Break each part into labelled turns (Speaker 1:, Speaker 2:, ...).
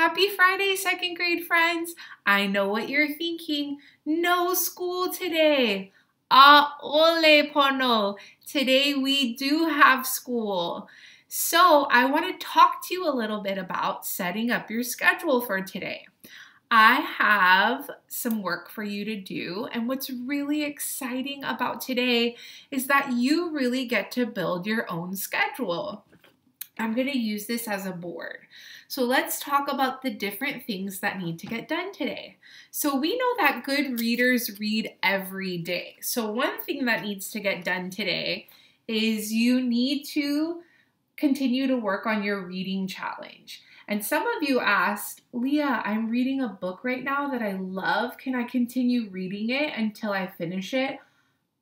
Speaker 1: Happy Friday, second grade friends. I know what you're thinking. No school today. Ole pono. Today we do have school. So I want to talk to you a little bit about setting up your schedule for today. I have some work for you to do, and what's really exciting about today is that you really get to build your own schedule. I'm going to use this as a board. So let's talk about the different things that need to get done today. So we know that good readers read every day. So one thing that needs to get done today is you need to continue to work on your reading challenge. And some of you asked, Leah, I'm reading a book right now that I love. Can I continue reading it until I finish it?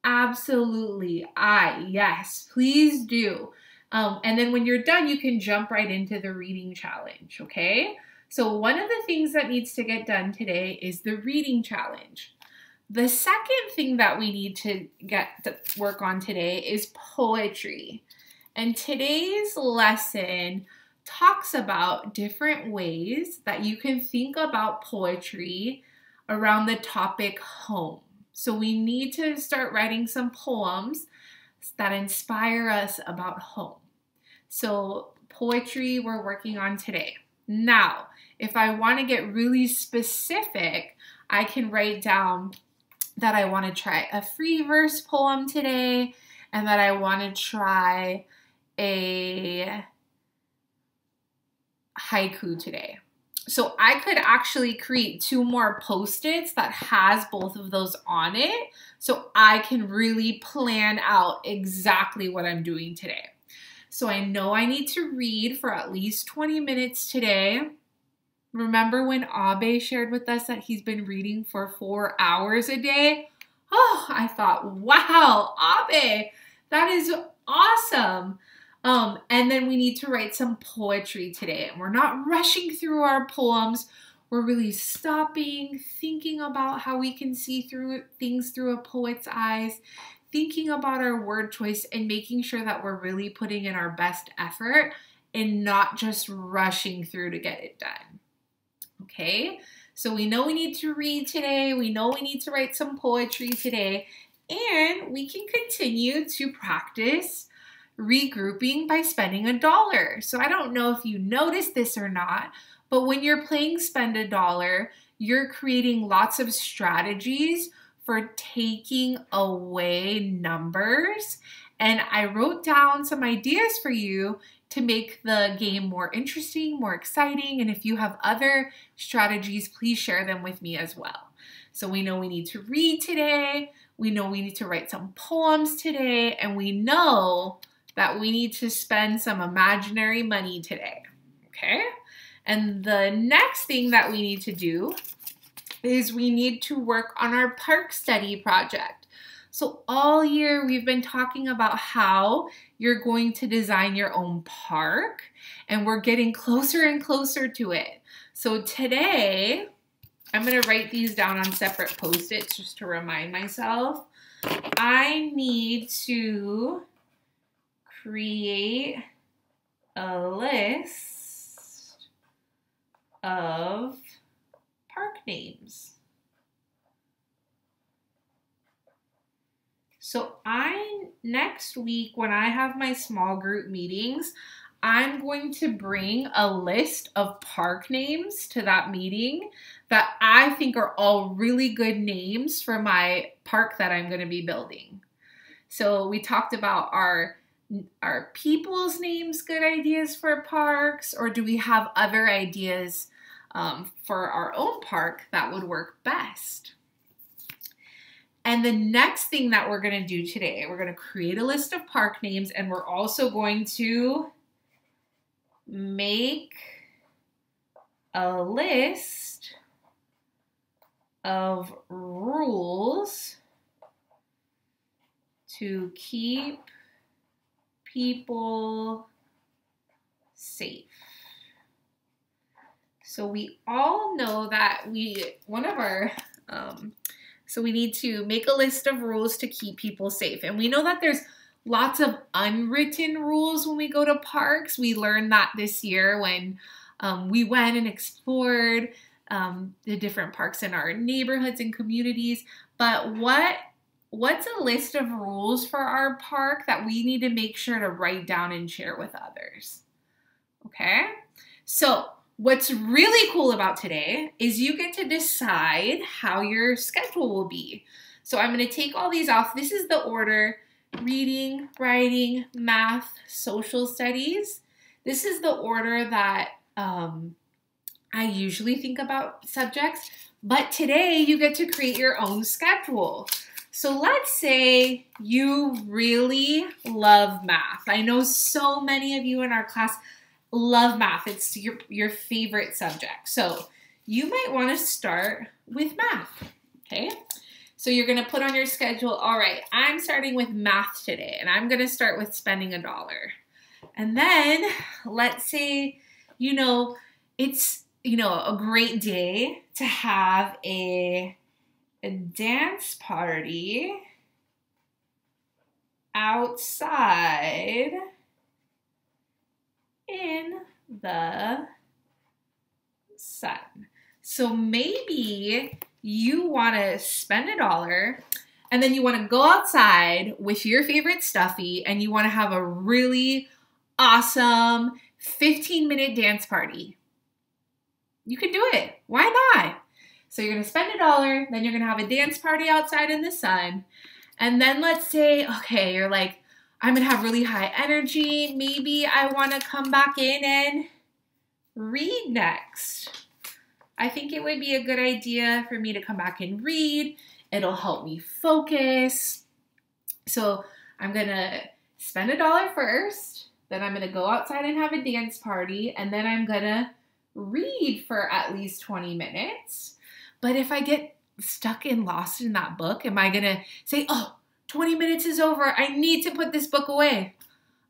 Speaker 1: Absolutely. Yes, please do. And then when you're done, you can jump right into the reading challenge, okay? So one of the things that needs to get done today is the reading challenge. The second thing that we need to work on today is poetry. And today's lesson talks about different ways that you can think about poetry around the topic home. So we need to start writing some poems that inspire us about home. So poetry we're working on today. Now, if I want to get really specific, I can write down that I want to try a free verse poem today and that I want to try a haiku today. So I could actually create 2 more Post-its that has both of those on it so I can really plan out exactly what I'm doing today. So I know I need to read for at least 20 minutes today. Remember when Abe shared with us that he's been reading for 4 hours a day? Oh, I thought, wow, Abe, that is awesome. And then we need to write some poetry today. And we're not rushing through our poems. We're really stopping, thinking about how we can see through things through a poet's eyes, thinking about our word choice, and making sure that we're really putting in our best effort and not just rushing through to get it done. Okay? So we know we need to read today. We know we need to write some poetry today. And we can continue to practice regrouping by spending $1. So I don't know if you noticed this or not, but when you're playing Spend a Dollar, you're creating lots of strategies for taking away numbers. And I wrote down some ideas for you to make the game more interesting, more exciting. And if you have other strategies, please share them with me as well. So we know we need to read today. We know we need to write some poems today. And we know that we need to spend some imaginary money today, okay? And the next thing that we need to do is we need to work on our park study project. So all year we've been talking about how you're going to design your own park, and we're getting closer and closer to it. So today, I'm gonna write these down on separate Post-its just to remind myself. I need to create a list of park names. So next week when I have my small group meetings, I'm going to bring a list of park names to that meeting that I think are all really good names for my park that I'm going to be building. So we talked about are people's names good ideas for parks, or do we have other ideas for our own park that would work best? And the next thing that we're going to do today, we're going to create a list of park names, and we're also going to make a list of rules to keep people safe. So we all know that so we need to make a list of rules to keep people safe. And we know that there's lots of unwritten rules when we go to parks. We learned that this year when We went and explored the different parks in our neighborhoods and communities. But what's a list of rules for our park that we need to make sure to write down and share with others? Okay, so what's really cool about today is you get to decide how your schedule will be. So I'm going to take all these off. This is the order: reading, writing, math, social studies. This is the order that I usually think about subjects, but today you get to create your own schedule. So let's say you really love math. I know so many of you in our class love math. It's your favorite subject. So you might want to start with math, okay? So you're going to put on your schedule, all right, I'm starting with math today, and I'm going to start with spending $1. And then let's say, it's, a great day to have a dance party outside in the sun. So maybe you want to spend $1 and then you want to go outside with your favorite stuffy and you want to have a really awesome 15-minute dance party. You can do it. Why not? So you're going to spend $1, then you're going to have a dance party outside in the sun. And then let's say, okay, you're like, I'm going to have really high energy. Maybe I want to come back in and read next. I think it would be a good idea for me to come back and read. It'll help me focus. So I'm going to spend $1 first. Then I'm going to go outside and have a dance party. And then I'm going to read for at least 20 minutes. But if I get stuck and lost in that book, am I going to say, oh, 20 minutes is over, I need to put this book away?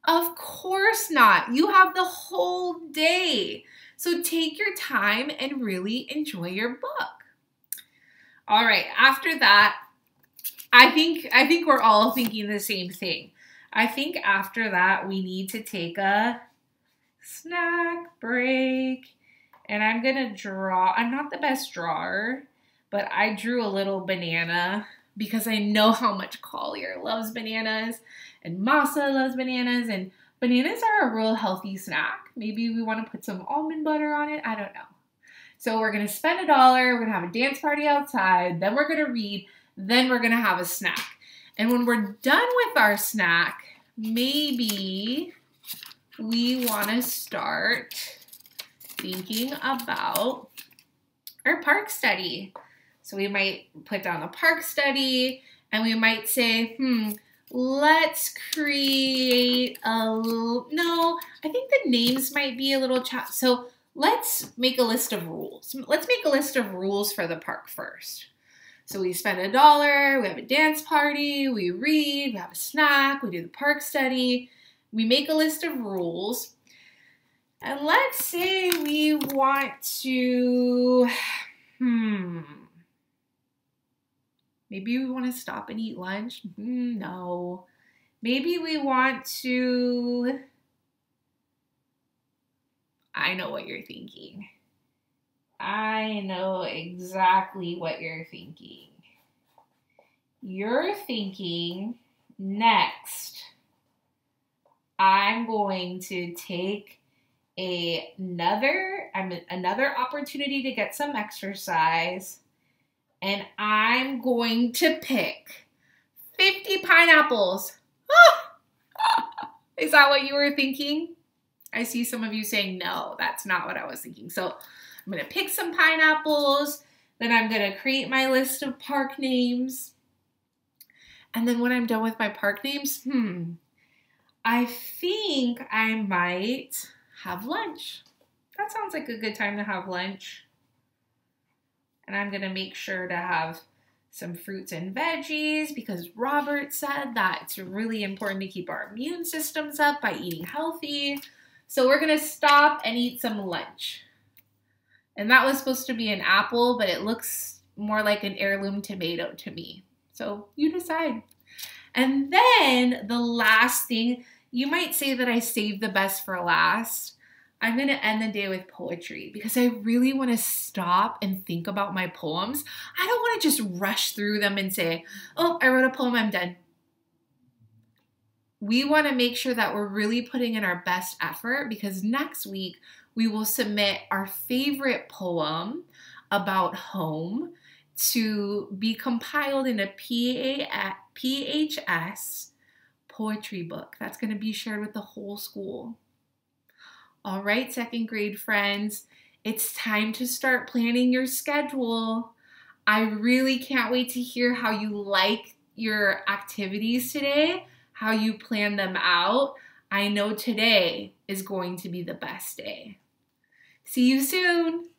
Speaker 1: Of course not. You have the whole day. So take your time and really enjoy your book. All right, after that, I think we're all thinking the same thing. I think after that, we need to take a snack break. And I'm going to draw. I'm not the best drawer, but I drew a little banana because I know how much Collier loves bananas and Masa loves bananas, and bananas are a real healthy snack. Maybe we want to put some almond butter on it. I don't know. So we're going to spend $1. We're going to have a dance party outside. Then we're going to read. Then we're going to have a snack. And when we're done with our snack, maybe we want to start thinking about our park study. So we might put down a park study and we might say, let's create no, I think the names might be a little so let's make a list of rules. Let's make a list of rules for the park first. So we spend $1, we have a dance party, we read, we have a snack, we do the park study, we make a list of rules. And let's say we want to, maybe we want to stop and eat lunch. No. Maybe we want to, I know what you're thinking. I know exactly what you're thinking. You're thinking, next, I'm going to take another opportunity to get some exercise, and I'm going to pick 50 pineapples. Is that what you were thinking? I see some of you saying, no, that's not what I was thinking. So I'm going to pick some pineapples, then I'm going to create my list of park names. And then when I'm done with my park names, I think I might have lunch. That sounds like a good time to have lunch. And I'm going to make sure to have some fruits and veggies because Robert said that it's really important to keep our immune systems up by eating healthy. So we're going to stop and eat some lunch. And that was supposed to be an apple, but it looks more like an heirloom tomato to me. So you decide. And then the last thing, you might say that I saved the best for last, I'm going to end the day with poetry because I really want to stop and think about my poems. I don't want to just rush through them and say, oh, I wrote a poem, I'm done. We want to make sure that we're really putting in our best effort because next week we will submit our favorite poem about home to be compiled in a PHS poetry book that's going to be shared with the whole school. All right, second grade friends, it's time to start planning your schedule. I really can't wait to hear how you like your activities today, how you plan them out. I know today is going to be the best day. See you soon.